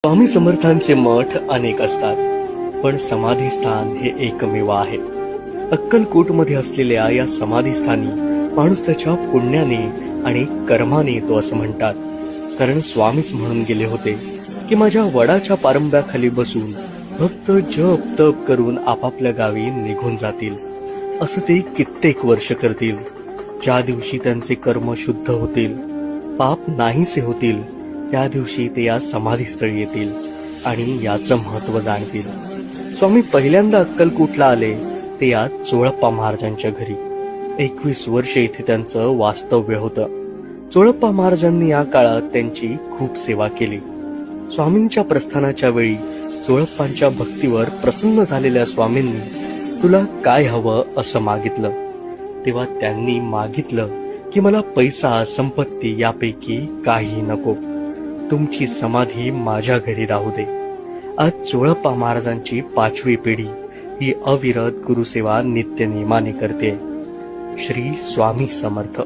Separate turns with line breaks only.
स्वामी समर्थांचे मठ अनेक असतात, पण समाधीस्थान हे एकमेव आहे. अक्कलकोटमध्ये असलेल्या या समाधीस्थानी माणूस त्याच्या पुण्याने आणि कर्माने येतो असं म्हणतात. कारण स्वामीच म्हणून गेले होते की माझ्या वडाच्या पारंब्याखाली बसून भक्त जप तप करून आपापल्या गावी निघून जातील. असं ते कित्येक वर्ष करतील. ज्या दिवशी त्यांचे कर्म शुद्ध होतील, पाप नाहीसे होतील, त्या दिवशी ते या समाधीस्थळी येतील आणि याचं महत्व जाणतील. स्वामी पहिल्यांदा अक्कलकोटला आले ते या चोळप्पा महाराजांच्या घरी. 21 वर्ष इथे त्यांचं वास्तव्य होतं. चोळप्पा महाराजांनी या काळात त्यांची खूप सेवा केली. स्वामींच्या प्रस्थानाच्या वेळी चोळप्पांच्या भक्तीवर प्रसन्न झालेल्या स्वामींनी तुला काय हवं असं मागितलं. तेव्हा त्यांनी मागितलं की मला पैसा संपत्ती यापैकी काही नको, तुमची समाधी माझ्या घरी राहू दे. आज चोळप्पा महाराजांची 5वी पिढी ही अविरत गुरुसेवा नित्य नेमाने करते. श्री स्वामी समर्थ.